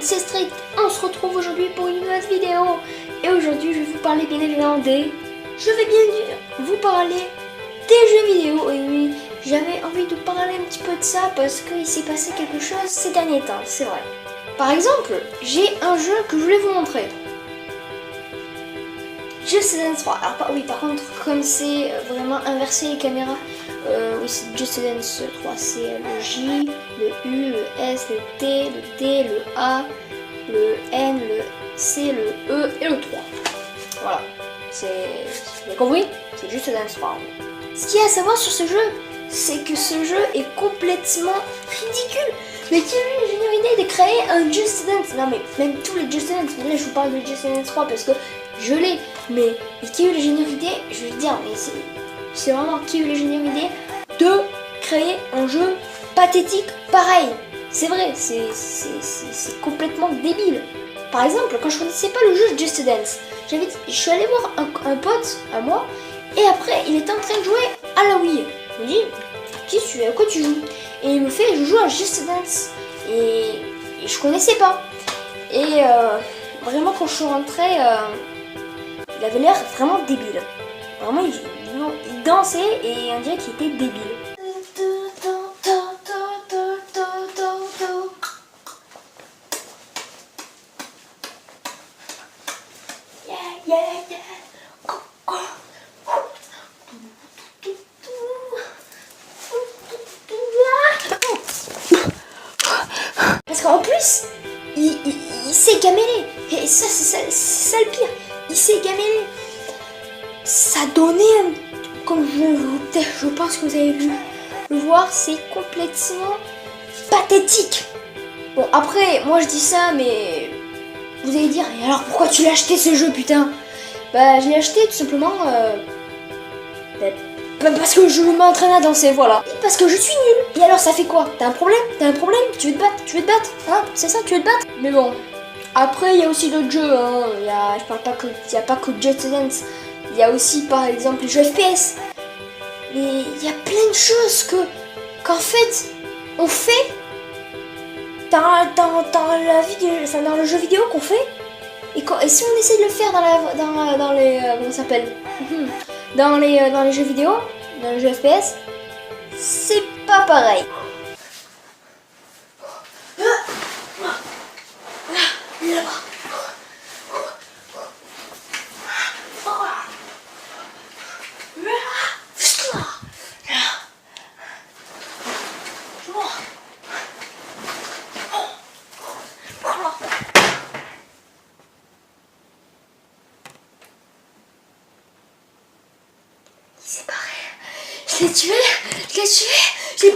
c'est Strict, on se retrouve aujourd'hui pour une nouvelle vidéo. Et aujourd'hui je vais vous parler bien évidemment Je vais bien vous parler des jeux vidéo. Et oui, j'avais envie de parler un petit peu de ça parce qu'il s'est passé quelque chose ces derniers temps, c'est vrai. Par exemple, j'ai un jeu que je voulais vous montrer. Just Dance 3. Alors oui, par contre, comme c'est vraiment inversé les caméras, oui, c'est Just Dance 3, c'est le J, le U, le S, le T, le D, le A, le N, le C, le E et le 3. Voilà, vous avez compris? C'est Just Dance 3. Ce qu'il y a à savoir sur ce jeu, c'est que ce jeu est complètement ridicule. Mais qui a eu l'ingéniosité de créer un Just Dance? Non mais même tous les Just Dance, mais là je vous parle de Just Dance 3 parce que je l'ai, mais qui a eu l'ingéniosité, je vais le dire, mais c'est vraiment qui a eu l'ingéniosité de créer un jeu pathétique pareil. C'est vrai, c'est complètement débile. Par exemple, quand je connaissais pas le jeu Just Dance, je suis allée voir un pote à moi, et après il était en train de jouer à la Wii. Je me dis, qu'est-ce que tu, à quoi tu joues? Et il me fait, je joue à Just Dance. Et je connaissais pas. Et vraiment quand je suis rentrée, il avait l'air vraiment débile. Vraiment, il dansait et on dirait qu'il était débile. Parce qu'en plus, il s'est gamellé. Et ça, c'est ça le pire. Il s'est gamellé. Ça donnait, comme je pense que vous avez vu le voir, c'est complètement pathétique. Bon, après, moi je dis ça, mais vous allez dire, et alors pourquoi tu l'as acheté ce jeu, putain? Bah, je l'ai acheté tout simplement parce que je m'entraîne à danser, voilà. Et parce que je suis nulle. Et alors ça fait quoi? T'as un problème? T'as un problème? Tu veux te battre? Tu veux te battre? Hein? C'est ça, tu veux te battre? Mais bon. Après, il y a aussi d'autres jeux, hein. Je parle pas que, il n'y a pas que Just Dance. Il y a aussi, par exemple, les jeux FPS. Mais il y a plein de choses qu'en fait, on fait dans la vidéo, enfin, dans le jeu vidéo qu'on fait. Et si on essaie de le faire dans les comment ça s'appelle? Dans les jeux vidéo, dans les jeux FPS, c'est pas pareil. C'est pareil. Je l'ai tué. J'ai...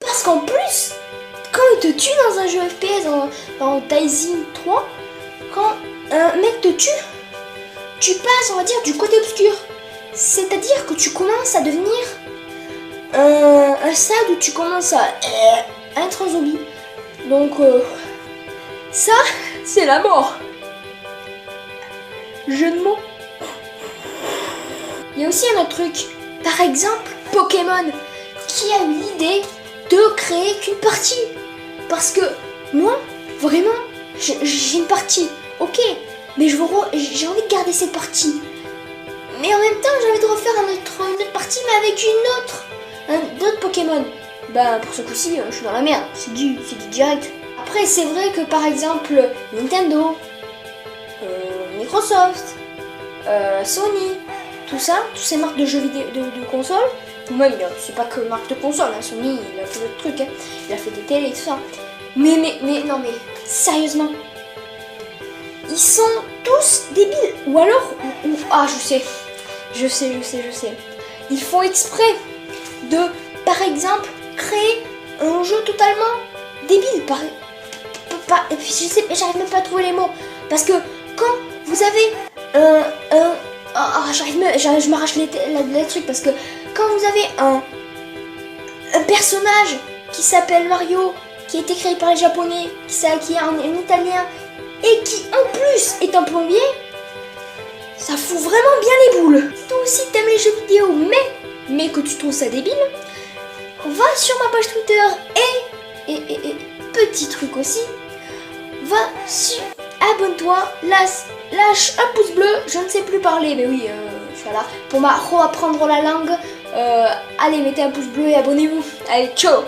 Parce qu'en plus, quand il te tue dans un jeu FPS, dans Daisy 3, quand un mec te tue, tu passes, on va dire, du côté obscur. C'est-à-dire que tu commences à devenir un stade où tu commences à être un zombie. Donc, ça, c'est la mort. Jeu de mots. Il y a aussi un autre truc. Par exemple, Pokémon, qui a eu l'idée de créer qu'une partie. Parce que moi, vraiment, j'ai une partie, ok, mais j'ai envie de garder cette partie. Mais en même temps, j'ai envie de refaire une autre partie, mais avec d'autres Pokémon. Bah, pour ce coup-ci, je suis dans la merde, c'est du direct. Après, c'est vrai que par exemple, Nintendo, Microsoft, Sony, tout ça, toutes ces marques de jeux vidéo, de consoles, ou même, c'est pas que marque de console, hein, Sony, il a fait d'autres trucs, hein, il a fait des télés et tout ça. Mais non mais, sérieusement, ils sont tous débiles. Ou alors, ah je sais. Ils font exprès de, par exemple, créer un jeu totalement débile. je sais, j'arrive même pas à trouver les mots. Parce que quand vous avez je m'arrache les trucs parce que quand vous avez un personnage qui s'appelle Mario, qui a été créé par les Japonais, qui est un Italien, et qui en plus est un plombier, ça fout vraiment bien les boules. Si toi aussi t'aimes les jeux vidéo, mais que tu trouves ça débile, va sur ma page Twitter et petit truc aussi, abonne-toi, lâche un pouce bleu, je ne sais plus parler, mais oui, voilà, pour apprendre la langue, allez, mettez un pouce bleu et abonnez-vous. Allez, ciao.